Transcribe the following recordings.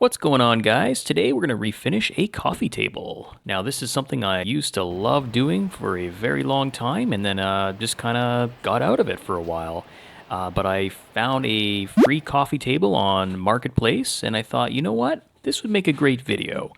What's going on, guys? Today we're going to refinish a coffee table. Now, this is something I used to love doing for a very long time and then just kind of got out of it for a while. But I found a free coffee table on Marketplace and I thought, you know what? This would make a great video.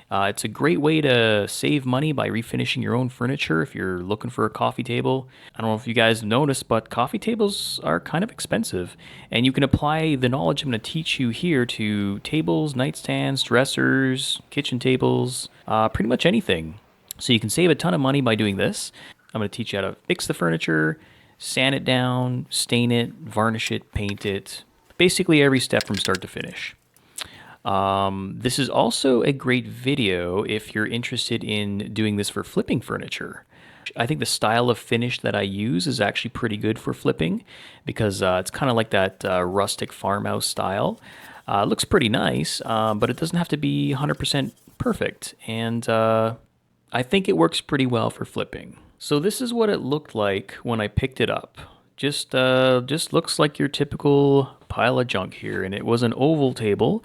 It's a great way to save money by refinishing your own furniture if you're looking for a coffee table. I don't know if you guys noticed, but coffee tables are kind of expensive. And you can apply the knowledge I'm going to teach you here to tables, nightstands, dressers, kitchen tables, pretty much anything. So you can save a ton of money by doing this. I'm going to teach you how to fix the furniture, sand it down, stain it, varnish it, paint it. Basically every step from start to finish. This is also a great video if you're interested in doing this for flipping furniture. I think the style of finish that I use is actually pretty good for flipping because it's kind of like that rustic farmhouse style. It looks pretty nice, but it doesn't have to be 100% perfect. And I think it works pretty well for flipping. So this is what it looked like when I picked it up. Just looks like your typical pile of junk here, and it was an oval table.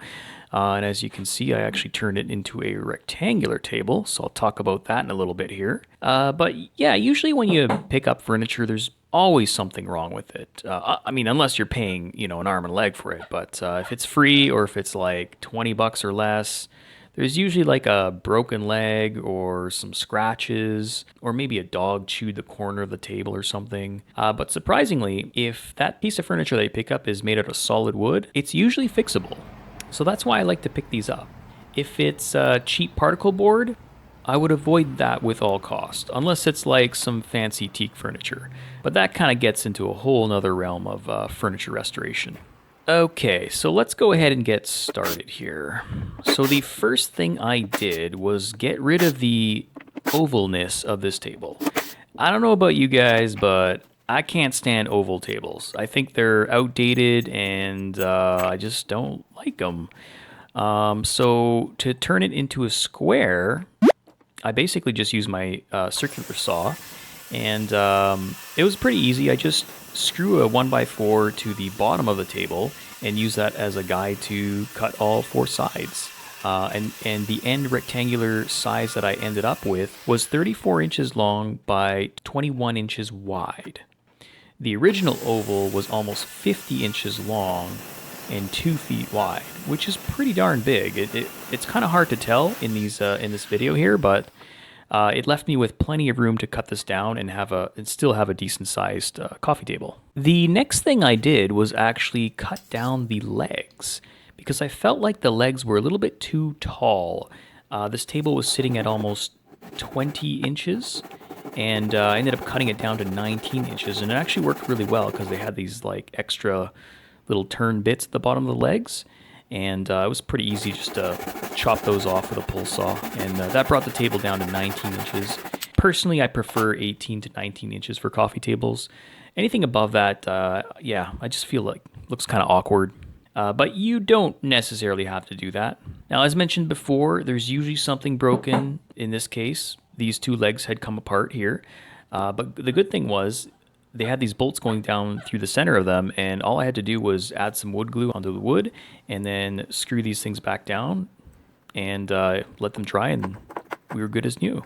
And as you can see, I actually turned it into a rectangular table, so I'll talk about that in a little bit here. But yeah, usually when you pick up furniture, there's always something wrong with it. I mean, unless you're paying, an arm and a leg for it. But if it's free or if it's like 20 bucks or less, there's usually like a broken leg or some scratches, or maybe a dog chewed the corner of the table or something. But surprisingly, if that piece of furniture that you pick up is made out of solid wood, it's usually fixable. So that's why I like to pick these up. If it's a cheap particle board, I would avoid that with all cost, unless it's like some fancy teak furniture. But that kind of gets into a whole nother realm of furniture restoration. Okay, so let's go ahead and get started here. So the first thing I did was get rid of the ovalness of this table. I don't know about you guys, but I can't stand oval tables. I think they're outdated and I just don't like them. So to turn it into a square, I basically just use my circular saw, and it was pretty easy. I just screw a 1x4 to the bottom of the table and use that as a guide to cut all four sides. And the end rectangular size that I ended up with was 34 inches long by 21 inches wide. The original oval was almost 50 inches long and 2 feet wide, which is pretty darn big. It's kind of hard to tell in this video here, but it left me with plenty of room to cut this down and still have a decent sized coffee table. The next thing I did was actually cut down the legs because I felt like the legs were a little bit too tall. This table was sitting at almost 20 inches. And I ended up cutting it down to 19 inches, and it actually worked really well because they had these like extra little turn bits at the bottom of the legs, and it was pretty easy just to chop those off with a pull saw, and that brought the table down to 19 inches. Personally, I prefer 18 to 19 inches for coffee tables. Anything above that, I just feel like looks kind of awkward. But you don't necessarily have to do that. Now, as mentioned before, there's usually something broken. In this case, these two legs had come apart here. But the good thing was they had these bolts going down through the center of them, and all I had to do was add some wood glue onto the wood and then screw these things back down and let them dry, and we were good as new.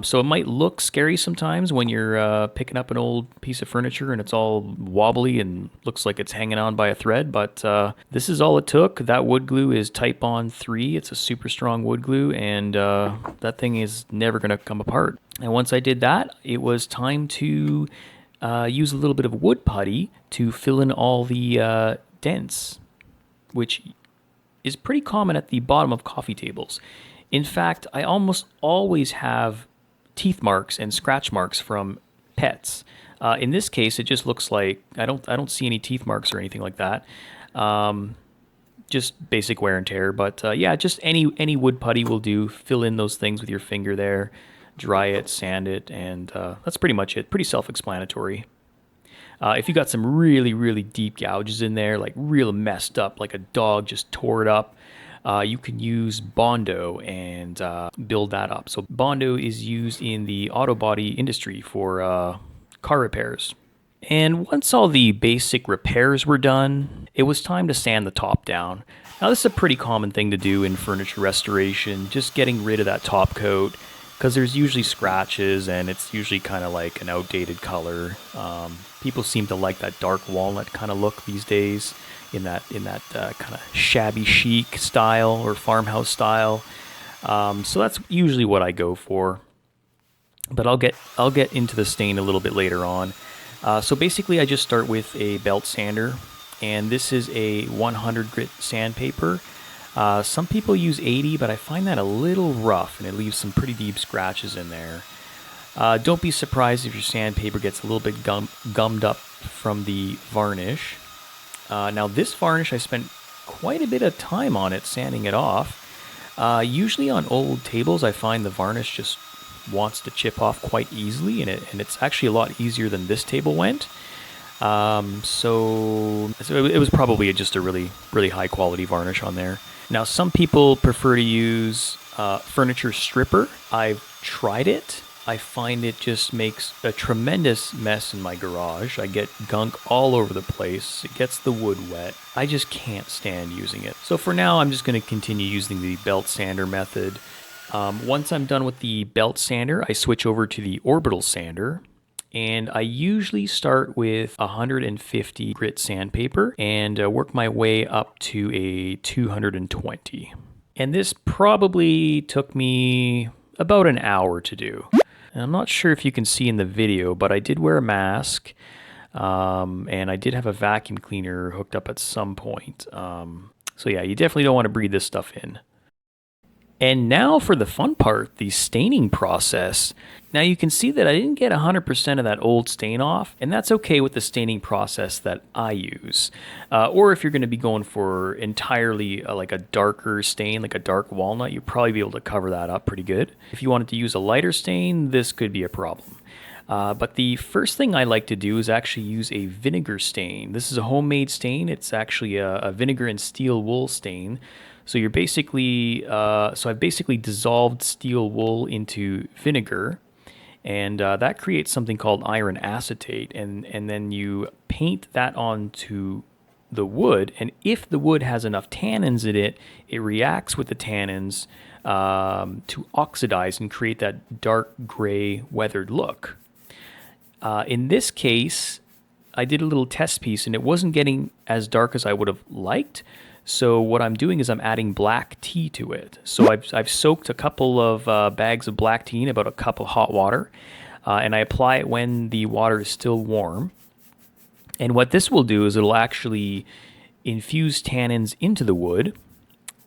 So it might look scary sometimes when you're picking up an old piece of furniture and it's all wobbly and looks like it's hanging on by a thread, but this is all it took. That wood glue is Type Bond 3. It's a super strong wood glue, and that thing is never going to come apart. And once I did that, it was time to use a little bit of wood putty to fill in all the dents, which is pretty common at the bottom of coffee tables. In fact, I almost always have teeth marks and scratch marks from pets. In this case, it just looks like I don't see any teeth marks or anything like that. Just basic wear and tear. But just any wood putty will do. Fill in those things with your finger there, dry it, sand it, and that's pretty much it. Pretty self-explanatory. If you got some really, really deep gouges in there, like real messed up, like a dog just tore it up, you can use Bondo and build that up. So Bondo is used in the auto body industry for car repairs. And once all the basic repairs were done, it was time to sand the top down. Now, this is a pretty common thing to do in furniture restoration, just getting rid of that top coat, because there's usually scratches and it's usually kind of like an outdated color. People seem to like that dark walnut kind of look these days, in that kind of shabby chic style or farmhouse style. So that's usually what I go for. But I'll get into the stain a little bit later on. So basically, I just start with a belt sander, and this is a 100 grit sandpaper. Some people use 80, but I find that a little rough, and it leaves some pretty deep scratches in there. Don't be surprised if your sandpaper gets a little bit gummed up from the varnish. Now, this varnish, I spent quite a bit of time on it, sanding it off. Usually on old tables, I find the varnish just wants to chip off quite easily, and it's actually a lot easier than this table went. So it was probably just a really, really high quality varnish on there. Now, some people prefer to use furniture stripper. I've tried it. I find it just makes a tremendous mess in my garage. I get gunk all over the place. It gets the wood wet. I just can't stand using it. So for now, I'm just going to continue using the belt sander method. Once I'm done with the belt sander, I switch over to the orbital sander. And I usually start with 150 grit sandpaper and work my way up to a 220. And this probably took me about an hour to do. And I'm not sure if you can see in the video, but I did wear a mask, and I did have a vacuum cleaner hooked up at some point. So yeah, you definitely don't want to breathe this stuff in. And now for the fun part, the staining process. Now you can see that I didn't get 100% of that old stain off, and that's okay with the staining process that I use. Or if you're going to be going for entirely like a darker stain, like a dark walnut, you'll probably be able to cover that up pretty good. If you wanted to use a lighter stain, this could be a problem. But the first thing I like to do is actually use a vinegar stain. This is a homemade stain. It's actually a vinegar and steel wool stain. So you're basically, so I've basically dissolved steel wool into vinegar, and that creates something called iron acetate, and then you paint that onto the wood, and if the wood has enough tannins in it, it reacts with the tannins to oxidize and create that dark gray weathered look. In this case, I did a little test piece, and it wasn't getting as dark as I would have liked. So what I'm doing is I'm adding black tea to it. So I've soaked a couple of bags of black tea in about a cup of hot water, and I apply it when the water is still warm. And what this will do is it'll actually infuse tannins into the wood.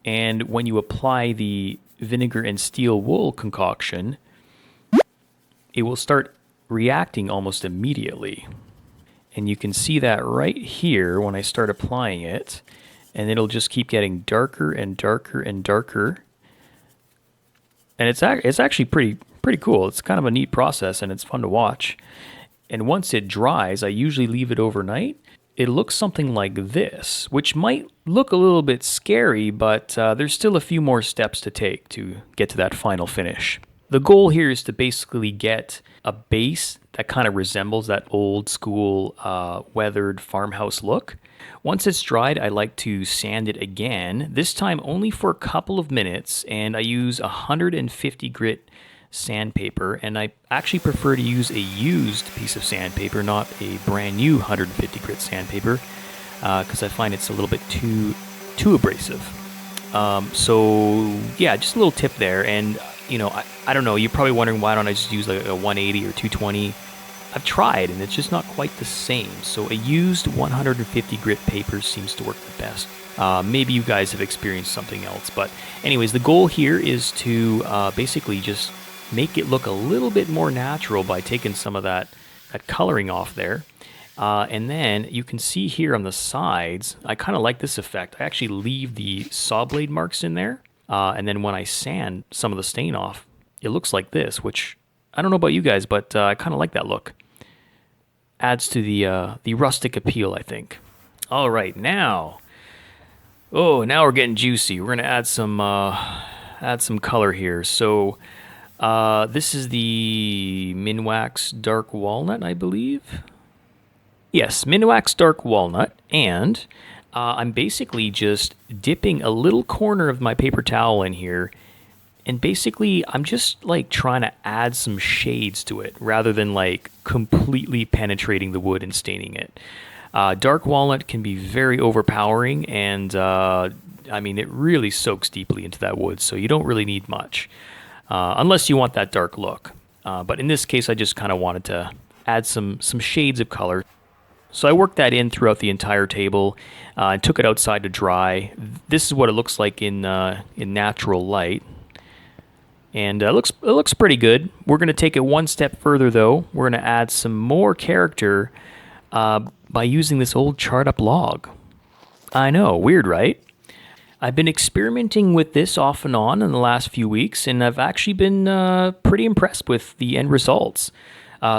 And when you apply the vinegar and steel wool concoction, it will start reacting almost immediately. And you can see that right here when I start applying it. And it'll just keep getting darker and darker and darker. And it's actually pretty cool. It's kind of a neat process, and it's fun to watch. And once it dries, I usually leave it overnight. It looks something like this, which might look a little bit scary, but there's still a few more steps to take to get to that final finish. The goal here is to basically get a base that kind of resembles that old school weathered farmhouse look. Once it's dried, I like to sand it again, this time only for a couple of minutes, and I use 150 grit sandpaper, and I actually prefer to use a used piece of sandpaper, not a brand new 150 grit sandpaper, because I find it's a little bit too abrasive. So yeah, just a little tip there, and I don't know, you're probably wondering why don't I just use like a 180 or 220. I've tried, and it's just not quite the same. So a used 150 grit paper seems to work the best. Maybe you guys have experienced something else. But anyways, the goal here is to basically just make it look a little bit more natural by taking some of that coloring off there. And then you can see here on the sides, I kind of like this effect. I actually leave the saw blade marks in there. And then when I sand some of the stain off, it looks like this, which I don't know about you guys, but I kind of like that look. Adds to the rustic appeal, I think. All right, now we're getting juicy. We're gonna add some color here. So this is the Minwax Dark Walnut, I believe. Yes, Minwax Dark Walnut, and I'm basically just dipping a little corner of my paper towel in here, and basically I'm just like trying to add some shades to it rather than like completely penetrating the wood and staining it. Dark walnut can be very overpowering, and I mean, it really soaks deeply into that wood, so you don't really need much, unless you want that dark look. But in this case, I just kind of wanted to add some shades of color. So I worked that in throughout the entire table and took it outside to dry. This is what it looks like in natural light. And it looks pretty good. We're going to take it one step further, though. We're going to add some more character by using this old charred up log. I know, weird, right? I've been experimenting with this off and on in the last few weeks, and I've actually been pretty impressed with the end results.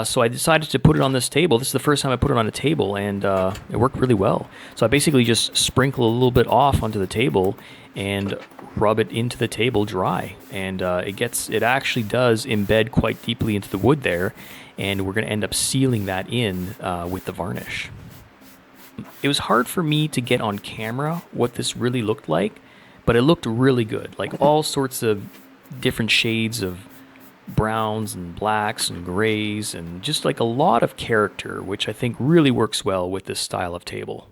So I decided to put it on this table. This is the first time I put it on a table, and it worked really well. So I basically just sprinkle a little bit off onto the table and rub it into the table dry, and it actually does embed quite deeply into the wood there, and we're going to end up sealing that in with the varnish. It was hard for me to get on camera what this really looked like, but it looked really good. Like all sorts of different shades of browns and blacks and grays, and just like a lot of character, which I think really works well with this style of table.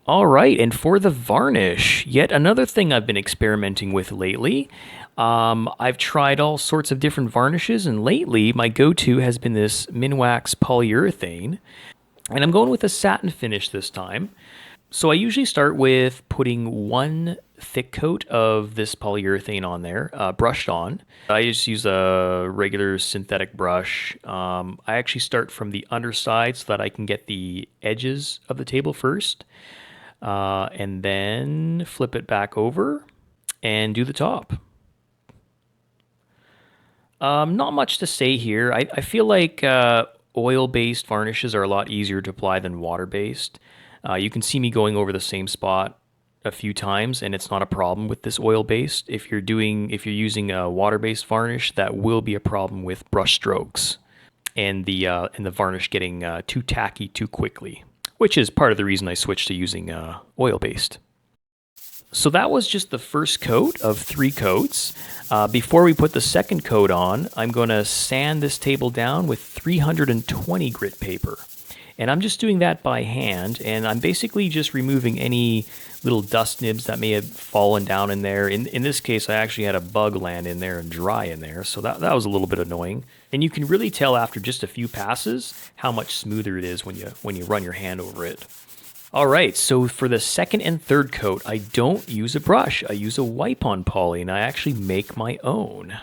All right, and for the varnish, yet another thing I've been experimenting with lately. I've tried all sorts of different varnishes, and lately my go-to has been this Minwax polyurethane. And I'm going with a satin finish this time. So I usually start with putting one thick coat of this polyurethane on there, brushed on. I just use a regular synthetic brush. I actually start from the underside so that I can get the edges of the table first, and then flip it back over and do the top. Not much to say here. I feel like oil-based varnishes are a lot easier to apply than water-based. You can see me going over the same spot a few times, and it's not a problem with this oil-based. If you're using a water-based varnish, that will be a problem with brush strokes and the varnish getting too tacky too quickly, which is part of the reason I switched to using oil-based. So that was just the first coat of 3 coats. Before we put the second coat on, I'm going to sand this table down with 320 grit paper. And I'm just doing that by hand, and I'm basically just removing any little dust nibs that may have fallen down in there. In this case, I actually had a bug land in there and dry in there, so that was a little bit annoying. And you can really tell after just a few passes how much smoother it is when you run your hand over it. All right, so for the second and third coat, I don't use a brush. I use a wipe-on poly, and I actually make my own.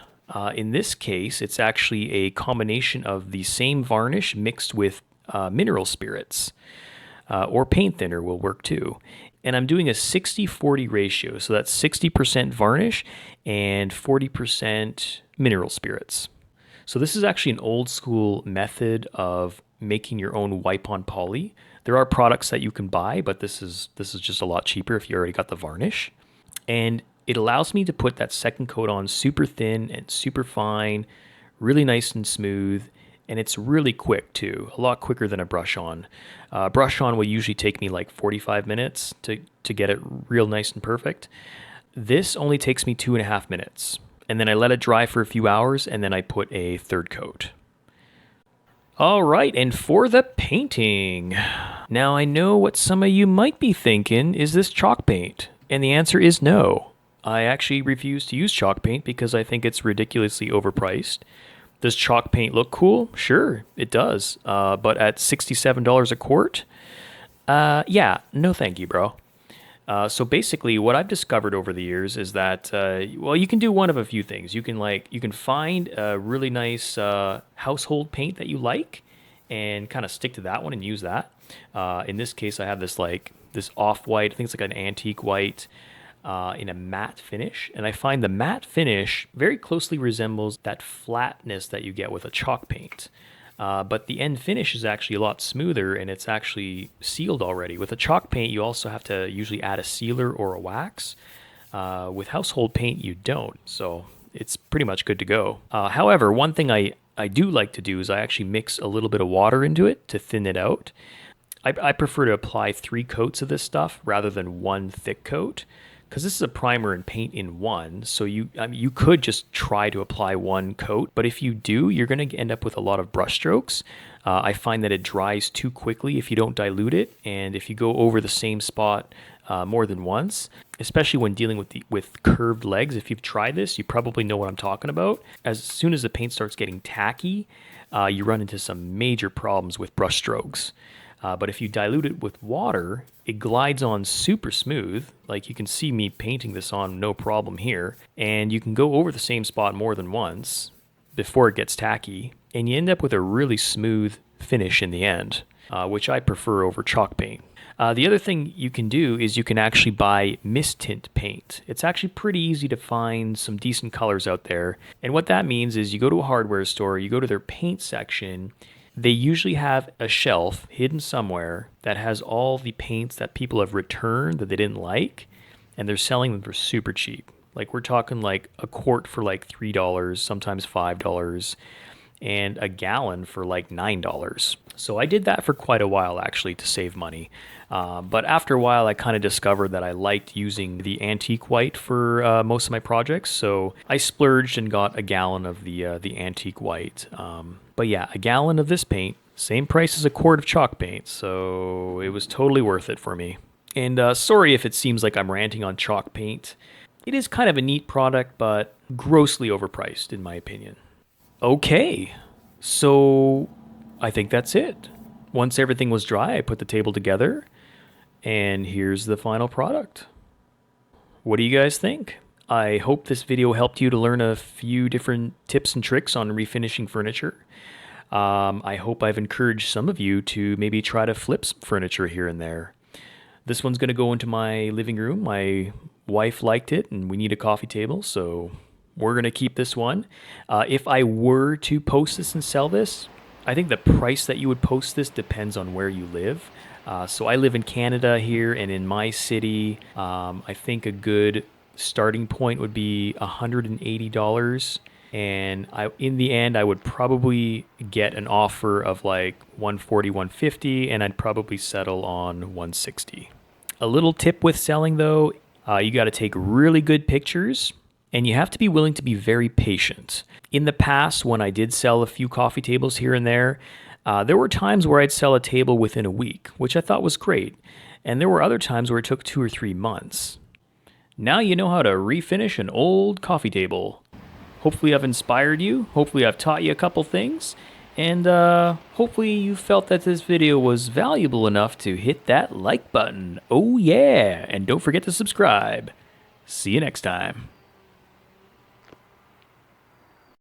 In this case, it's actually a combination of the same varnish mixed with mineral spirits, or paint thinner will work too. And I'm doing a 60-40 ratio, so that's 60% varnish and 40% mineral spirits. So this is actually an old school method of making your own wipe-on poly. There are products that you can buy, but this is just a lot cheaper if you already got the varnish. And it allows me to put that second coat on super thin and super fine, really nice and smooth, and it's really quick too, a lot quicker than a brush on. Brush on will usually take me like 45 minutes to get it real nice and perfect. This only takes me 2.5 minutes. And then I let it dry for a few hours, and then I put a third coat. All right, and for the painting. Now I know what some of you might be thinking, is this chalk paint? And the answer is no. I actually refuse to use chalk paint because I think it's ridiculously overpriced. Does chalk paint look cool? Sure, it does. But at $67 a quart? Yeah, no thank you, bro. So basically, what I've discovered over the years is that, well, you can do one of a few things. You can find a really nice household paint that you like, and kind of stick to that one and use that. In this case, I have this off-white. I think it's like an antique white in a matte finish, and I find the matte finish very closely resembles that flatness that you get with a chalk paint. But the end finish is actually a lot smoother, and it's actually sealed already. With a chalk paint, you also have to usually add a sealer or a wax. With household paint, you don't, so it's pretty much good to go. However, one thing I do like to do is I actually mix a little bit of water into it to thin it out. I prefer to apply 3 coats of this stuff rather than one thick coat, because this is a primer and paint in one. So you could just try to apply 1 coat, but if you do, you're going to end up with a lot of brush strokes. I find that it dries too quickly if you don't dilute it, and if you go over the same spot more than once, especially when dealing with curved legs. If you've tried this, you probably know what I'm talking about. As soon as the paint starts getting tacky, you run into some major problems with brush strokes. But if you dilute it with water, it glides on super smooth. Like you can see me painting this on no problem here. And you can go over the same spot more than once before it gets tacky. And you end up with a really smooth finish in the end, which I prefer over chalk paint. The other thing you can do is you can actually buy mist tint paint. It's actually pretty easy to find some decent colors out there. And what that means is you go to a hardware store, you go to their paint section. They usually have a shelf hidden somewhere that has all the paints that people have returned that they didn't like, and they're selling them for super cheap. Like we're talking like a quart for like $3, sometimes $5, and a gallon for like $9. So I did that for quite a while actually to save money. But after a while, I kind of discovered that I liked using the antique white for most of my projects. So I splurged and got a gallon of the antique white. But yeah, a gallon of this paint, same price as a quart of chalk paint. So it was totally worth it for me. And sorry if it seems like I'm ranting on chalk paint. It is kind of a neat product, but grossly overpriced in my opinion. Okay, so I think that's it. Once everything was dry, I put the table together, and here's the final product. What do you guys think? I hope this video helped you to learn a few different tips and tricks on refinishing furniture. I hope I've encouraged some of you to maybe try to flip some furniture here and there. This one's going to go into my living room. My wife liked it, and we need a coffee table, so we're going to keep this one. If I were to post this and sell this, I think the price that you would post this depends on where you live. So I live in Canada here, and in my city, I think a good starting point would be $180. And in the end, I would probably get an offer of like 140, 150, and I'd probably settle on 160. A little tip with selling though, you got to take really good pictures, and you have to be willing to be very patient. In the past, when I did sell a few coffee tables here and there were times where I'd sell a table within a week, which I thought was great. And there were other times where it took 2 or 3 months. Now you know how to refinish an old coffee table. Hopefully I've inspired you. Hopefully I've taught you a couple things. And hopefully you felt that this video was valuable enough to hit that like button. Oh yeah! And don't forget to subscribe. See you next time.